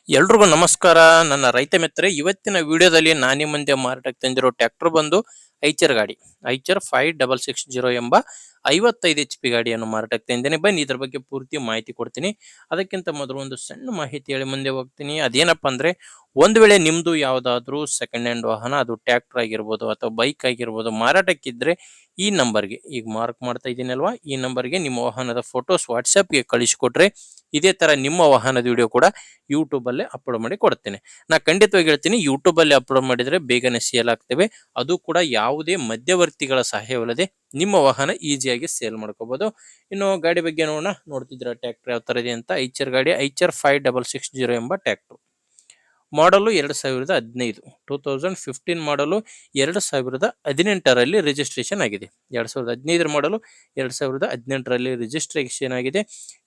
ಎಲ್ರಿಗೂ ನಮಸ್ಕಾರ. ನನ್ನ ರೈತ ಮಿತ್ರ ಇವತ್ತಿನ ವಿಡಿಯೋದಲ್ಲಿ ನಾನಿ ಮುಂದೆ ಮಾರಾಟಕ್ಕೆ ತಂದಿರೋ ಟ್ರ್ಯಾಕ್ಟರ್ ಬಂದು ಐಚರ್ ಗಾಡಿ ಐಚರ್ 5660 ಎಂಬ 55 HP ಗಾಡಿಯನ್ನು ಮಾರಾಟಕ್ಕೆ ತಂದಿದ್ದೇನೆ. ಬನ್ನಿ ಇದ್ರ ಬಗ್ಗೆ ಪೂರ್ತಿ ಮಾಹಿತಿ ಕೊಡ್ತೀನಿ. ಅದಕ್ಕಿಂತ ಮೊದಲು ಒಂದು ಸಣ್ಣ ಮಾಹಿತಿ ಹೇಳಿ ಮುಂದೆ ಹೋಗ್ತೀನಿ. ಅದೇನಪ್ಪ ಅಂದ್ರೆ, ಒಂದು ವೇಳೆ ನಿಮ್ದು ಯಾವ್ದಾದ್ರು ಸೆಕೆಂಡ್ ಹ್ಯಾಂಡ್ ವಾಹನ, ಅದು ಟ್ರ್ಯಾಕ್ಟರ್ ಆಗಿರ್ಬೋದು ಅಥವಾ ಬೈಕ್ ಆಗಿರ್ಬೋದು, ಮಾರಾಟಕ್ಕಿದ್ರೆ ಈ ನಂಬರ್ಗೆ ಈಗ ಮಾರ್ಕ್ ಮಾಡ್ತಾ ಇದ್ದೀನಲ್ವಾ, ಈ ನಂಬರ್ಗೆ ನಿಮ್ಮ ವಾಹನದ ಫೋಟೋಸ್ ವಾಟ್ಸ್ಆಪ್ಗೆ ಕಳಿಸಿಕೊಟ್ರೆ ಇದೇ ತರ ನಿಮ್ಮ ವಾಹನದ ವಿಡಿಯೋ ಕೂಡ ಯೂಟ್ಯೂಬ್ ಅಲ್ಲೇ ಅಪ್ಲೋಡ್ ಮಾಡಿ ಕೊಡ್ತೇನೆ. ನಾ ಖಂಡಿತವಾಗಿ ಹೇಳ್ತೀನಿ, ಯೂಟ್ಯೂಬ್ ಅಲ್ಲಿ ಅಪ್ಲೋಡ್ ಮಾಡಿದ್ರೆ ಬೇಗನೆ ಸೇಲ್ ಆಗ್ತವೆ. ಅದು ಕೂಡ ಯಾವುದೇ ಮಧ್ಯವರ್ತಿಗಳ ಸಹಾಯವಿಲ್ಲದೆ ನಿಮ್ಮ ವಾಹನ ಈಸಿಯಾಗಿ ಸೇಲ್ ಮಾಡ್ಕೋಬಹುದು. ಇನ್ನು ಗಾಡಿ ಬಗ್ಗೆ ನೋಡ್ತಿದ್ರ ಟ್ರ್ಯಾಕ್ಟರ್ ಯಾವ ತರ ಇದೆ ಅಂತ. ಐಚರ್ ಗಾಡಿ ಐಚರ್ 5660 ಎಂಬ ಟ್ರ್ಯಾಕ್ಟರ್. ಮಾಡಲು 2015, 2015 ಮಾಡಲು 2018ರಲ್ಲಿ ರಿಜಿಸ್ಟ್ರೇಷನ್ ಆಗಿದೆ. 2015 ಮಾಡಲು 2018ರಲ್ಲಿ ರಿಜಿಸ್ಟ್ರೇಷನ್ ಆಗಿದೆ.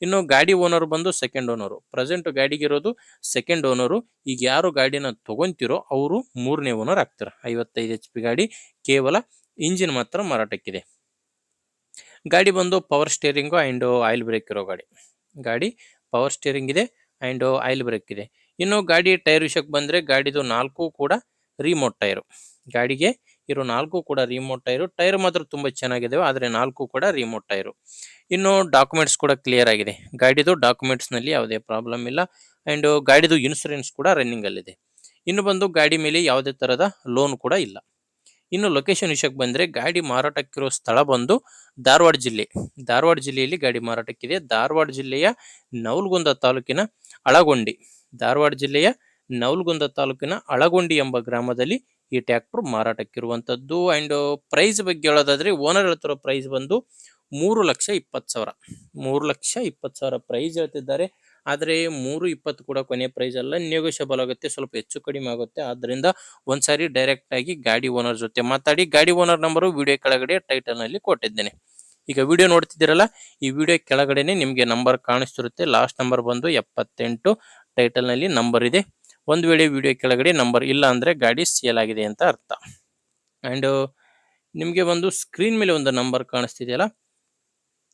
ಇನ್ನು ಗಾಡಿ ಓನರ್ ಬಂದು ಸೆಕೆಂಡ್ ಓನರು. ಪ್ರೆಸೆಂಟ್ ಗಾಡಿಗೆ ಇರೋದು ಸೆಕೆಂಡ್ ಓನರು. ಈಗ ಯಾರು ಗಾಡಿನ ತಗೊಂತಿರೋ ಅವರು ಮೂರನೇ ಓನರ್ ಆಗ್ತಾರೆ. 55 HP ಗಾಡಿ, ಕೇವಲ ಇಂಜಿನ್ ಮಾತ್ರ ಮಾರಾಟಕ್ಕಿದೆ. ಗಾಡಿ ಬಂದು power steering and oil brake ಇರೋ ಗಾಡಿ ಪವರ್ ಸ್ಟೇರಿಂಗ್ ಇದೆ ಅಂಡ್ ಆಯಿಲ್ ಬ್ರೇಕ್ ಇದೆ. ಇನ್ನು ಗಾಡಿ ಟೈರ್ ವಿಷಯಕ್ಕೆ ಬಂದ್ರೆ, ಗಾಡಿದು 4 ಕೂಡ ರಿಮೋಟ್ ಟೈರು. ಗಾಡಿಗೆ ಇರೋ 4 ಕೂಡ ರಿಮೋಟ್ ಟೈರು. ಟೈರ್ ಮಾತ್ರ ತುಂಬಾ ಚೆನ್ನಾಗಿದಾವೆ, ಆದ್ರೆ 4 ಕೂಡ ರಿಮೋಟ್ ಟೈರು. ಇನ್ನು ಡಾಕ್ಯುಮೆಂಟ್ಸ್ ಕೂಡ ಕ್ಲಿಯರ್ ಆಗಿದೆ. ಗಾಡಿದು ಡಾಕ್ಯುಮೆಂಟ್ಸ್ ನಲ್ಲಿ ಯಾವುದೇ ಪ್ರಾಬ್ಲಮ್ ಇಲ್ಲ ಅಂಡ್ ಗಾಡಿದು ಇನ್ಸೂರೆನ್ಸ್ ಕೂಡ ರನ್ನಿಂಗ್ ಅಲ್ಲಿದೆ. ಇನ್ನು ಬಂದು ಗಾಡಿ ಮೇಲೆ ಯಾವುದೇ ತರದ ಲೋನ್ ಕೂಡ ಇಲ್ಲ. ಇನ್ನು ಲೊಕೇಶನ್ ವಿಷಯಕ್ಕೆ ಬಂದ್ರೆ, ಗಾಡಿ ಮಾರಾಟಕ್ಕಿರೋ ಸ್ಥಳ ಬಂದು ಧಾರವಾಡ ಜಿಲ್ಲೆ. ಧಾರವಾಡ ಜಿಲ್ಲೆಯಲ್ಲಿ ಗಾಡಿ ಮಾರಾಟಕ್ಕಿದೆ. ಧಾರವಾಡ ಜಿಲ್ಲೆಯ ನವಲಗುಂದ ತಾಲೂಕಿನ ಅಳಗೊಂಡಿ. ಧಾರವಾಡ ಜಿಲ್ಲೆಯ ನವಲಗುಂದ ತಾಲೂಕಿನ ಅಳಗೊಂಡಿ ಎಂಬ ಗ್ರಾಮದಲ್ಲಿ ಈ ಟ್ರ್ಯಾಕ್ಟರ್ ಮಾರಾಟಕ್ಕಿರುವಂತದ್ದು. ಅಂಡ್ ಪ್ರೈಸ್ ಬಗ್ಗೆ ಹೇಳೋದಾದ್ರೆ, ಓನರ್ ಹೇಳ್ತಿರೋ ಪ್ರೈಸ್ ಬಂದು 3,20,000. 3,20,000 ಪ್ರೈಸ್ ಹೇಳ್ತಿದ್ದಾರೆ. ಆದ್ರೆ 3,20 ಕೂಡ ಕೊನೆ ಪ್ರೈಸ್ ಅಲ್ಲ, ನೆಗೋಷಿಯಬಲ್ ಆಗುತ್ತೆ, ಸ್ವಲ್ಪ ಹೆಚ್ಚು ಕಡಿಮೆ ಆಗುತ್ತೆ. ಆದ್ರಿಂದ ಒಂದ್ಸಾರಿ ಡೈರೆಕ್ಟ್ ಆಗಿ ಗಾಡಿ ಓನರ್ ಜೊತೆ ಮಾತಾಡಿ. ಗಾಡಿ ಓನರ್ ನಂಬರು ವಿಡಿಯೋ ಕೆಳಗಡೆ ಟೈಟಲ್ ನಲ್ಲಿ ಕೊಟ್ಟಿದ್ದೇನೆ. ಈಗ ವಿಡಿಯೋ ನೋಡ್ತಿದ್ದೀರಲ್ಲ, ಈ ವಿಡಿಯೋ ಕೆಳಗಡೆನೆ ನಿಮ್ಗೆ ನಂಬರ್ ಕಾಣಿಸ್ತಿರುತ್ತೆ. ಲಾಸ್ಟ್ ನಂಬರ್ ಬಂದು 78. ಟೈಟಲ್ ನಲ್ಲಿ ನಂಬರ್ ಇದೆ. ಒಂದು ವೇಳೆ ವಿಡಿಯೋ ಕೆಳಗಡೆ ನಂಬರ್ ಇಲ್ಲ ಅಂದ್ರೆ ಗಾಡಿ ಸೇಲ್ ಆಗಿದೆ ಅಂತ ಅರ್ಥ. ಅಂಡ್ ನಿಮ್ಗೆ ಒಂದು ಸ್ಕ್ರೀನ್ ಮೇಲೆ ಒಂದು ನಂಬರ್ ಕಾಣಿಸ್ತಿದೆಯಲ್ಲ,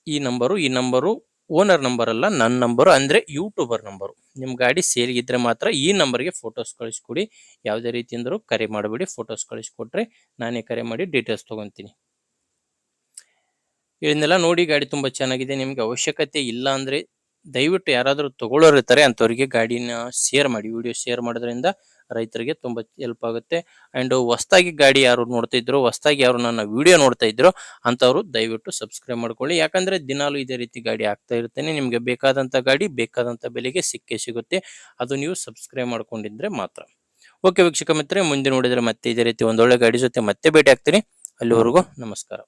ಈ ನಂಬರು ಓನರ್ ನಂಬರ್ ಅಲ್ಲ, ನನ್ನ ನಂಬರು, ಅಂದ್ರೆ ಯೂಟ್ಯೂಬರ್ ನಂಬರು. ನಿಮ್ ಗಾಡಿ ಸೇಲ್ ಇದ್ರೆ ಮಾತ್ರ ಈ ನಂಬರ್ಗೆ ಫೋಟೋಸ್ ಕಳಿಸ್ಕೊಡಿ. ಯಾವುದೇ ರೀತಿಯಿಂದಲೂ ಕರೆ ಮಾಡಬೇಡಿ. ಫೋಟೋಸ್ ಕಳಿಸ್ಕೊಟ್ರೆ ನಾನೇ ಕರೆ ಮಾಡಿ ಡೀಟೇಲ್ಸ್ ತಗೊಂತೀನಿ. ಇದನ್ನೆಲ್ಲ ನೋಡಿ, ಗಾಡಿ ತುಂಬಾ ಚೆನ್ನಾಗಿದೆ. ನಿಮ್ಗೆ ಅವಶ್ಯಕತೆ ಇಲ್ಲ ಅಂದ್ರೆ ದಯವಿಟ್ಟು ಯಾರಾದರೂ ತಗೊಳ್ಳೋರು ಇರ್ತಾರೆ ಅಂತವರಿಗೆ ಗಾಡಿನ ಶೇರ್ ಮಾಡಿ. ವಿಡಿಯೋ ಶೇರ್ ಮಾಡೋದ್ರಿಂದ ರೈತರಿಗೆ ತುಂಬಾ ಹೆಲ್ಪ್ ಆಗುತ್ತೆ. ಅಂಡ್ ಹೊಸದಾಗಿ ಗಾಡಿ ಯಾರು ನೋಡ್ತಾ ಇದ್ರು, ಹೊಸದಾಗಿ ಯಾರು ನನ್ನ ವಿಡಿಯೋ ನೋಡ್ತಾ ಇದ್ರು ಅಂತವರು ದಯವಿಟ್ಟು ಸಬ್ಸ್ಕ್ರೈಬ್ ಮಾಡ್ಕೊಳ್ಳಿ. ಯಾಕಂದ್ರೆ ದಿನಾಲು ಇದೇ ರೀತಿ ಗಾಡಿ ಆಗ್ತಾ ಇರ್ತೇನೆ. ನಿಮ್ಗೆ ಬೇಕಾದಂತ ಗಾಡಿ ಬೇಕಾದಂತ ಬೆಲೆಗೆ ಸಿಕ್ಕೇ ಅದು ನೀವು ಸಬ್ಸ್ಕ್ರೈಬ್ ಮಾಡ್ಕೊಂಡಿದ್ರೆ ಮಾತ್ರ. ಓಕೆ ವೀಕ್ಷಕ ಮಿತ್ರರೇ, ಮುಂದೆ ನೋಡಿದ್ರೆ ಮತ್ತೆ ಇದೇ ರೀತಿ ಒಂದೊಳ್ಳೆ ಗಾಡಿ ಜೊತೆ ಮತ್ತೆ ಭೇಟಿ ಆಗ್ತೀನಿ. ಅಲ್ಲಿವರೆಗೂ ನಮಸ್ಕಾರ.